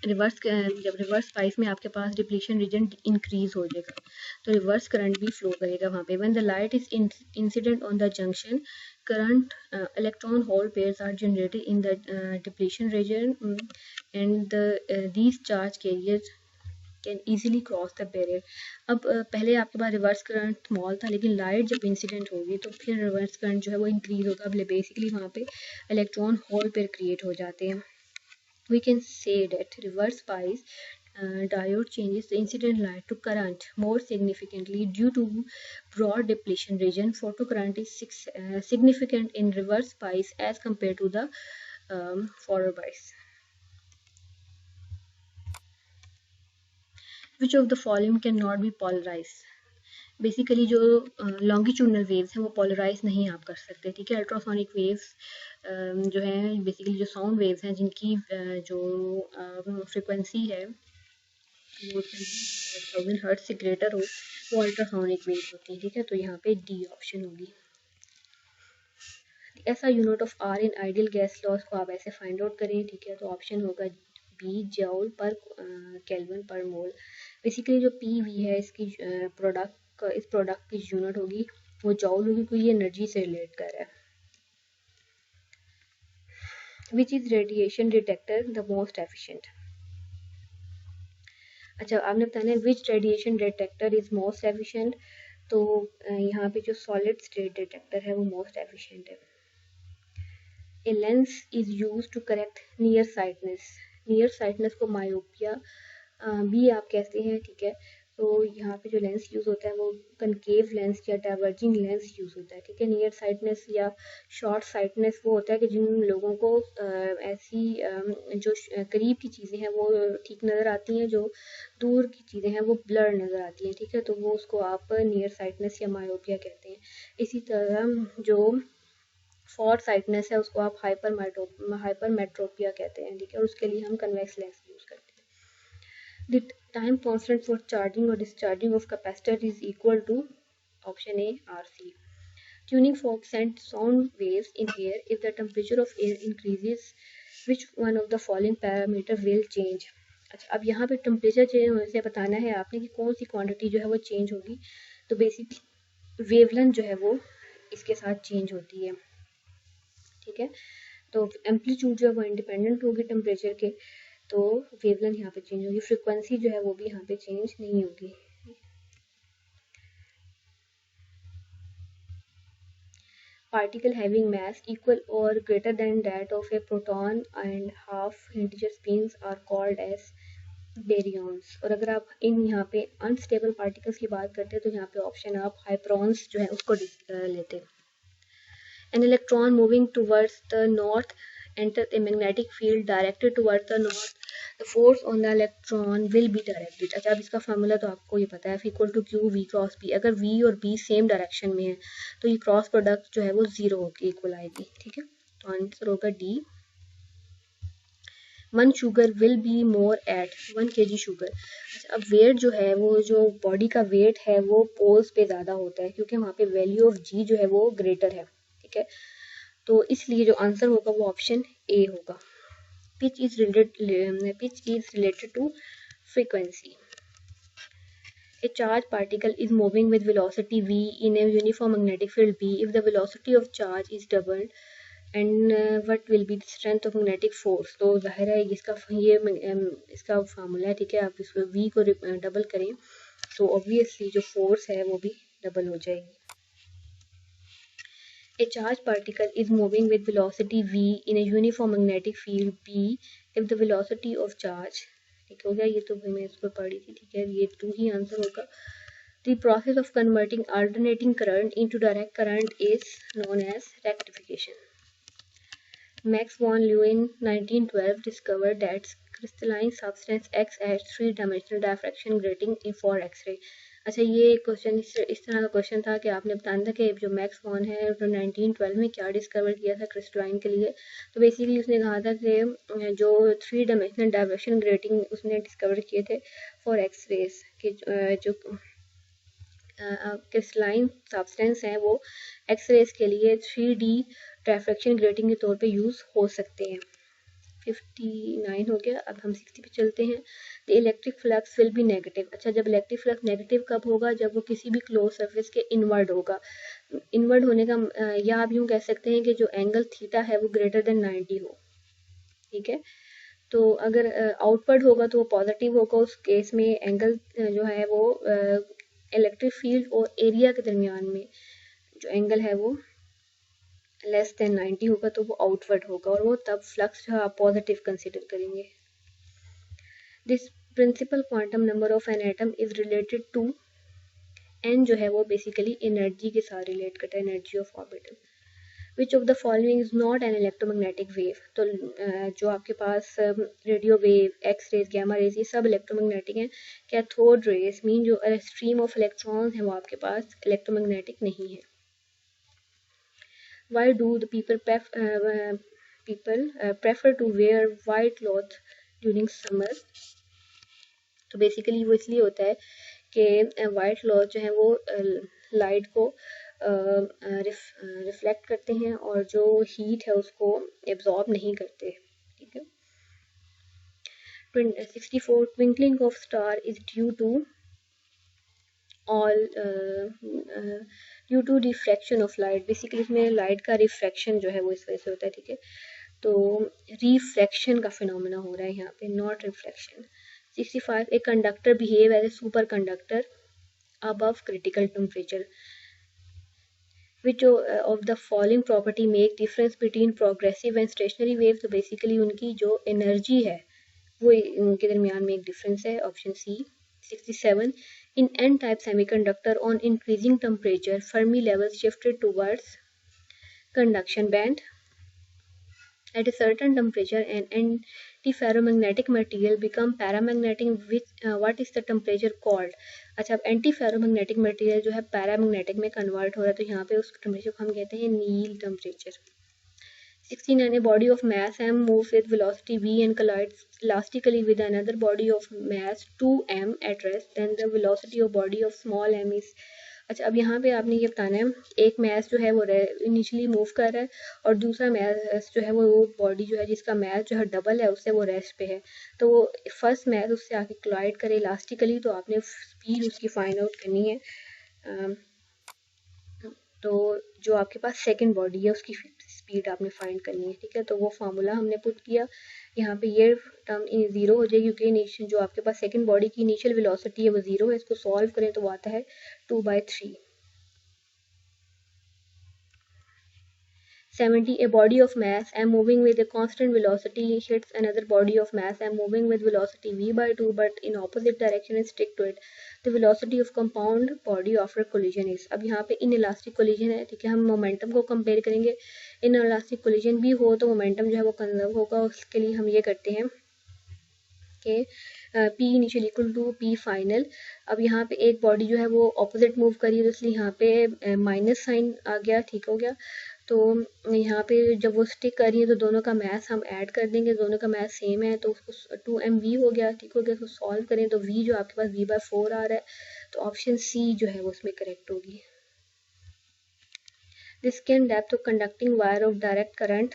जब रिवर्स बाइस में आपके पास डिप्लीशन रीजन इंक्रीज हो जाएगा तो रिवर्स करंट भी फ्लो करेगा वहाँ पे। When the light is incident on the junction current electron hole pairs are generated in the depletion region and these charge carriers can easily cross the barrier. अब पहले आपके पास रिवर्स करंट स्मॉल था लेकिन लाइट जब इंसिडेंट होगी तो फिर रिवर्स करंट जो है वो इंक्रीज होगा, बेसिकली वहाँ पे इलेक्ट्रॉन होल पेयर क्रिएट हो जाते हैं। We can say that reverse bias diode changes the incident light to current more significantly due to broad depletion region. Photocurrent is significant in reverse bias as compared to the forward bias. Which of the following cannot be polarized? Basically जो लॉन्गिट्यूडनल वेव्स हैं वो पोलराइज नहीं आप कर सकते, ठीक है। अल्ट्रासोनिक वेव्स जो है बेसिकली जो साउंड वेव्स हैं जिनकी जो फ्रिक्वेंसी है वो 10,000 हर्ट्ज से ग्रेटर हो वो अल्ट्रासोनिक वेव्स होती हैं, ठीक है। तो यहाँ पे डी ऑप्शन होगी। ऐसा unit of R in ideal gas laws को आप ऐसे फाइंड आउट करें, ठीक है। तो ऑप्शन होगा बी जूल पर केल्विन पर मोल। बेसिकली जो पी वी है इसकी इस प्रोडक्ट की यूनिट होगी वो जूल होगी, क्योंकि ये एनर्जी से रिलेट कर रहा है। Which is radiation detector the most efficient. अच्छा, आपने बताना है which radiation detector is most efficient. तो यहाँ पे जो सॉलिड स्टेट डिटेक्टर है वो मोस्ट एफिशिएंट है। A lens is used to correct nearsightedness। Near को मायोपिया भी आप कहते हैं, ठीक है। तो यहाँ पे जो लेंस यूज होता है वो कनकेव लेंस या डाइवर्जिंग लेंस यूज होता है, ठीक है। नियर साइटनेस या शॉर्ट साइटनेस वो होता है कि जिन लोगों को ऐसी जो करीब की चीज़ें हैं वो ठीक नज़र आती हैं, जो दूर की चीज़ें हैं वो ब्लर नज़र आती हैं, ठीक है। तो वो उसको आप नियर साइटनेस या मायोपिया कहते हैं। इसी तरह जो फॉर साइटनेस है उसको आप हाइपरमेट्रोपिया कहते हैं, ठीक है। और उसके लिए हम कन्वेक्स लेंस यूज करते हैं। The time constant for charging और discharging of capacitor is equal to option A RC। Tuning fork send sound waves in air if the temperature of air increases which one of the following parameter will change. अच्छा, अब यहाँ पे टेम्परेचर चेंज होने से बताना है आपने कि कौन सी क्वांटिटी जो है वो चेंज होगी। तो बेसिकली वेवलेंथ जो है वो इसके साथ चेंज होती है, ठीक है। तो एम्पलीट्यूड जो है वो इंडिपेंडेंट होगी टेम्परेचर के, तो वेवलेंथ यहाँ पे चेंज होगी। फ्रीक्वेंसी जो है वो भी यहाँ पे चेंज नहीं होगी। पार्टिकल हैविंग मास इक्वल और greater than that of a proton and half integer spins are called as baryons. और अगर आप इन यहाँ पे अनस्टेबल पार्टिकल्स की बात करते हैं तो यहाँ पे ऑप्शन आप हाइप्रॉन्स जो है उसको लेते हैं। An electron moving towards the north enters a magnetic field directed towards the north. The force on the electron will be directed। अच्छा, अब इसका फार्मूला तो आपको ये पता है, F equal to Q V cross B. अगर V और B सेम डायरेक्शन में है तो ये क्रॉस प्रोडक्ट जो है वो जीरो होगी, इक्वल आएगी, ठीक है। तो आंसर होगा D. 1 sugar will be more at 1 kg sugar. अच्छा, अब वेट जो है वो जो बॉडी का वेट है वो पोल्स पे ज़्यादा होता है, क्योंकि वहाँ पे वैल्यू ऑफ जी जो है वो ग्रेटर है, ठीक है। तो इसलिए जो आंसर होगा वो ऑप्शन ए होगा। Pitch is related to frequency. A charged particle is moving with velocity v in a uniform magnetic field B if the velocity of charge is doubled and what will be the strength of magnetic force। तो जाहिर है इसका फार्मूला है, ठीक है। आप इसको v को डबल करें तो ऑब्वियसली जो फोर्स है वो भी डबल हो जाएगी। A charged particle is moving with velocity v in a uniform magnetic field B if the velocity of charge, ठीक हो गया। ये तो मैं इसको पढ़ी थी, ठीक है। ये टू ही आंसर होगा। The process of converting alternating current into direct current is known as rectification। Max von Leeuwen 1912 discovered that crystalline substance acts as three-dimensional diffraction grating for X-ray। अच्छा, ये क्वेश्चन इस तरह का क्वेश्चन था कि आपने बताना था कि जो मैक्स बॉर्न है तो 1912 में क्या डिस्कवर किया था क्रिस्टलाइन के लिए। तो बेसिकली उसने कहा था कि जो 3 डायमेंशनल डायवर्शन ग्रेटिंग उसने डिस्कवर किए थे फॉर एक्स रेज के जो क्रिस्टलाइन सब्सटेंस हैं वो एक्स रेज के लिए 3D डायफ्रैक्शन ग्रेटिंग के तौर पे यूज़ हो सकते हैं। 59 हो गया। अब हम 60 पे चलते हैं। The electric flux will be negative. अच्छा, जब इलेक्ट्रिक फ्लक्स नेगेटिव कब होगा? जब वो किसी भी क्लोज सरफेस के इनवर्ड होगा। इनवर्ड होने का या आप यूँ कह सकते हैं कि जो एंगल थीटा है वो ग्रेटर देन 90 हो, ठीक है। तो अगर आउटवर्ड होगा तो वो पॉजिटिव होगा। उस केस में एंगल जो है वो इलेक्ट्रिक फील्ड और एरिया के दरमियान में जो एंगल है वो लेस देन 90 होगा, तो वो आउटवर्ड होगा और वो तब फ्लक्स जो है आप पॉजिटिव कंसिडर करेंगे। This principle quantum number of an atom is related to N जो है वो बेसिकली एनर्जी के साथ रिलेट करता है, energy of orbital. Which of the following is not an electromagnetic wave. तो जो आपके पास radio wave, X rays, gamma rays, ये सब इलेक्ट्रोमैग्नेटिक हैं। कैथोड रेज मीन जो स्ट्रीम ऑफ इलेक्ट्रॉन्स हैं वो आपके पास इलेक्ट्रोमैग्नेटिक नहीं है। Why do the people prefer to wear white cloth during summer? तो बेसिकली वो इसलिए होता है के वाइट क्लॉथ जो है वो लाइट को रिफ्लेक्ट करते हैं और जो हीट है उसको एब्जॉर्ब नहीं करते, ठीक है। 64 twinkling of star is due to all due to refraction of light. Basically इसमें लाइट का रिफ्रैक्शन जो है वो इस वजह से होता है, ठीक है। तो रिफ्रैक्शन का फिनोमेना हो रहा है यहाँ पे, not reflection. 65 a conductor behave as a super conductor above critical temperature. Which of the following property make difference between progressive and stationary waves? तो basically उनकी जो energy है वो उनके दरमियान में एक difference है, option C। 67 in n-type semiconductor on increasing temperature Fermi levels shifted towards conduction band. At a certain temperature an antiferromagnetic material become paramagnetic, which what is the temperature called? अच्छा, अब एंटीफेरोमैग्नेटिक मटेरियल जो है पैरामैग्नेटिक में कन्वर्ट हो रहा है, तो यहाँ पे उस टेम्परेचर को हम कहते हैं नील temperature. 69 a body of mass m moves with velocity v and collides elastically with another body of mass 2m at rest, then the velocity of body of small m is। अच्छा, अब यहाँ पे आपने ये बताना है, एक मैस जो है वो इनिशियली मूव कर रहा है और दूसरा मैस जो है वो बॉडी जो है जिसका मैस जो है डबल है उससे वो रेस्ट पे है, तो वो फर्स्ट मैस उससे आके क्लाइड करे इलास्टिकली, तो आपने स्पीड उसकी फाइंड आउट करनी है। तो जो आपके पास सेकंड बॉडी है उसकी स्पीड आपने फाइंड करनी है, ठीक है। तो वो फार्मूला हमने पुट किया, यहाँ पे ये टर्म ज़ीरो हो जाएगी क्योंकि इनिशियल जो आपके पास सेकंड बॉडी की इनिशियल वेलोसिटी है वो ज़ीरो है। इसको सॉल्व करें तो वो आता है 2/3। 70 a body of mass m moving with a constant velocity hits another body of mass m moving with velocity v/2 but in opposite direction and stick to it. The velocity of compound body after collision is। अब यहाँ पे inelastic collision है, ठीक है। हम मोमेंटम को कंपेयर करेंगे, inelastic collision भी हो तो मोमेंटम जो है वो कंजर्व होगा। उसके लिए हम ये करते हैं कि P initial equal to P final. अब यहाँ पे एक बॉडी जो है वो ऑपोजिट मूव करी तो इसलिए यहाँ पे माइनस साइन आ गया, ठीक हो गया। तो यहाँ पे जब वो स्टिक कर रही है तो दोनों का मैथ हम ऐड कर देंगे, दोनों का मैथ सेम है तो उसको 2mv हो गया, ठीक हो गया। उसको सॉल्व करें तो v जो आपके पास v/4 आ रहा है, तो ऑप्शन सी जो है वो उसमें करेक्ट होगी। The skin depth of conducting wire of direct current.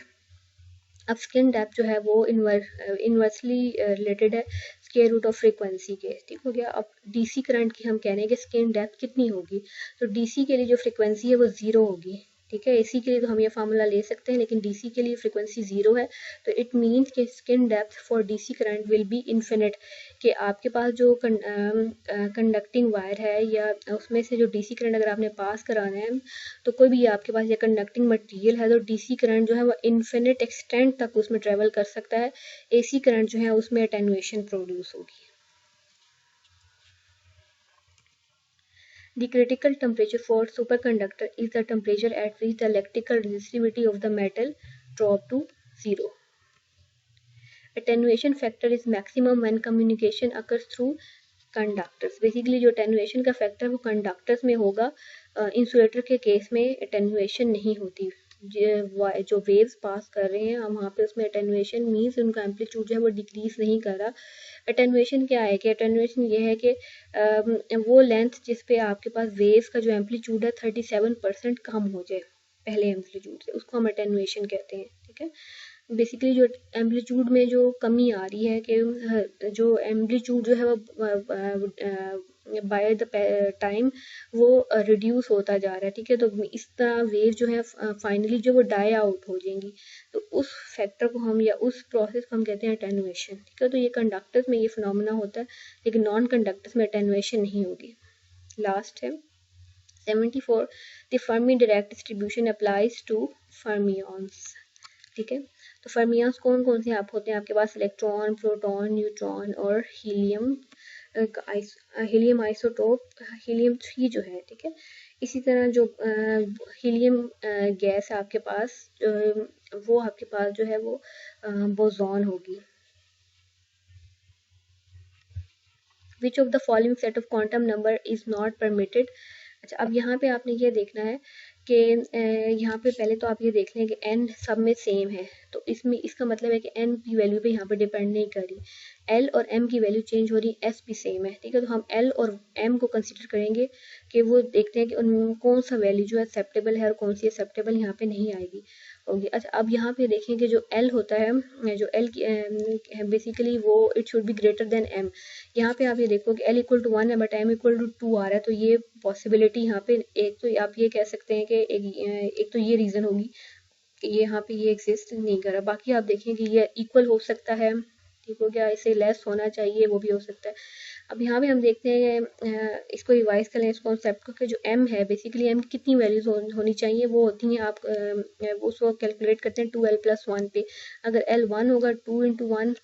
अब स्किन डेप्थ जो है वो इन्वर्सली रिलेटेड है स्क्वायर रूट ऑफ फ्रीक्वेंसी के, ठीक हो गया। अब डीसी करंट की हम कह रहे हैं कि स्किन डेप्थ कितनी होगी, तो डीसी के लिए जो फ्रीक्वेंसी है वो 0 होगी, ठीक है। एसी के लिए तो हम ये फार्मूला ले सकते हैं लेकिन डीसी के लिए फ्रीक्वेंसी 0 है, तो इट मीन्स कि skin depth for DC current will be infinite, कि आपके पास जो कंडक्टिंग वायर है या उसमें से जो डीसी करंट अगर आपने पास कराना है तो कोई भी आपके पास ये कंडक्टिंग मटेरियल है तो डीसी करंट जो है वो इन्फिनिट एक्सटेंट तक उसमें ट्रेवल कर सकता है। एसी करंट जो है उसमें अटेन्युएशन प्रोड्यूस होगी। The critical temperature for superconductor is the temperature at which the electrical resistivity of the metal drop to 0. Attenuation factor is maximum when communication occurs through conductors. Basically जो attenuation का factor वो conductors में होगा, insulator के केस में attenuation नहीं होती। जो वेव्स पास कर रहे हैं हम वहाँ पे उसमें attenuation मीन्स उनका एम्पलीट्यूड जो है वो डिक्रीज नहीं कर रहा। अटेन्युएशन क्या है कि अटेन्युएशन ये है कि वो लेंथ जिस पे आपके पास वेव का जो एम्पलीट्यूड है 37% कम हो जाए पहले एम्पलीट्यूड से, उसको हम अटेन्युएशन कहते हैं, ठीक है। बेसिकली जो एम्पलीट्यूड में जो कमी आ रही है कि जो एम्पलीट्यूड जो है वो बाय द टाइम वो रिड्यूस होता जा रहा है, ठीक है। तो इस तरह वेव जो है फाइनली जो वो डाई आउट हो जाएंगी, तो उस फैक्टर को हम या उस प्रोसेस को हम कहते हैं अटेन्युएशन, ठीक है। तो ये कंडक्टर्स में ये फिनोमेना होता है लेकिन नॉन कंडक्टर्स में अटेन्युएशन नहीं होगी। लास्ट है 74 the Fermi direct distribution applies to fermions, ठीक है। तो फर्मियंस कौन कौन से आप होते हैं आपके पास, इलेक्ट्रॉन, प्रोटॉन, न्यूट्रॉन और हीलियम आइसोटोप हीलियम 3 जो है, ठीक है। इसी तरह जो हीलियम गैस है आपके पास वो आपके पास जो है वो बोसॉन होगी। Which of the following set of quantum number is not permitted। अच्छा, अब यहाँ पे आपने ये देखना है कि यहाँ पे पहले तो आप ये देख लें कि n सब में सेम है, तो इसमें इसका मतलब है कि n की वैल्यू पे यहाँ पे डिपेंड नहीं कर रही, l और m की वैल्यू चेंज हो रही, s भी सेम है, ठीक है। तो हम l और m को कंसिडर करेंगे कि वो देखते हैं कि उन कौन सा वैल्यू जो है एक्सेप्टेबल है और कौन सी एक्सेप्टेबल यहाँ पे नहीं आएगी, ओके। अच्छा, अब यहाँ पे देखें कि जो l होता है, जो l की बेसिकली वो it should be greater than m। यहाँ पे आप ये देखो कि l इक्वल टू 1 है बट m इक्वल टू 2 आ रहा है, तो ये पॉसिबिलिटी यहाँ पे एक तो आप ये कह सकते हैं कि एक तो ये रीज़न होगी कि ये यहाँ पे ये एग्जिस्ट नहीं कर रहा। बाकी आप देखें कि ये इक्वल हो सकता है, ठीक हो गया, इसे लेस होना चाहिए, वो भी हो सकता है। अब यहाँ पे हम देखते हैं, इसको रिवाइज करें इस कॉन्सेप्ट को कि जो m है बेसिकली m की कितनी वैल्यूज होनी चाहिए, वो होती हैं आप उसको कैलकुलेट करते हैं 2l+1 पे। अगर l 1 होगा 2 इंटू 1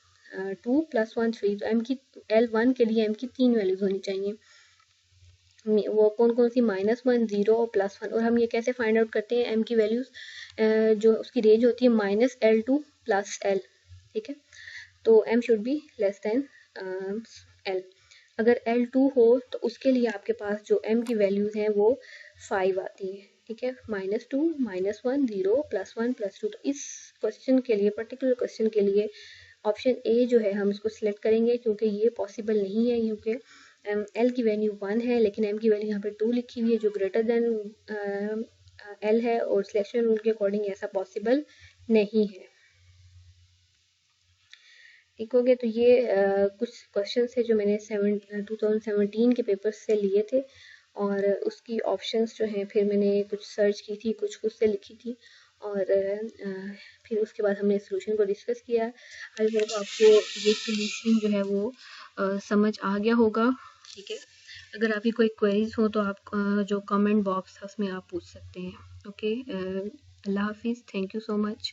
2 + 1 3, तो m की l1 के लिए m की 3 वैल्यूज होनी चाहिए। वो कौन कौन सी, -1 0 और +1। और हम ये कैसे फाइंड आउट करते हैं m की वैल्यूज, जो उसकी रेंज होती है -l2 + l, ठीक है। तो m should be less than l। अगर l2 हो तो उसके लिए आपके पास जो m की वैल्यूज हैं वो 5 आती है, ठीक है। -2 -1 0 +1 +2। तो इस क्वेश्चन के लिए, पर्टिकुलर क्वेश्चन के लिए ऑप्शन ए जो है हम इसको सिलेक्ट करेंगे, क्योंकि ये पॉसिबल नहीं है, क्योंकि l की वैल्यू 1 है लेकिन m की वैल्यू यहाँ पे 2 लिखी हुई है जो ग्रेटर देन l है, और सिलेक्शन रूल के अकॉर्डिंग ऐसा पॉसिबल नहीं है, ठीक हो गया। तो ये कुछ क्वेश्चन है जो मैंने 2017 के पेपर से लिए थे, और उसकी ऑप्शंस जो हैं फिर मैंने कुछ सर्च की थी, कुछ खुद से लिखी थी, और फिर उसके बाद हमने सोल्यूशन को डिस्कस किया। आई होप आपको ये सोल्यूशन जो है वो समझ आ गया होगा, ठीक है। अगर आपकी कोई क्वेरीज हो तो आप जो कमेंट बॉक्स है उसमें आप पूछ सकते हैं, ओके। अल्लाह हाफिज़, थैंक यू सो मच।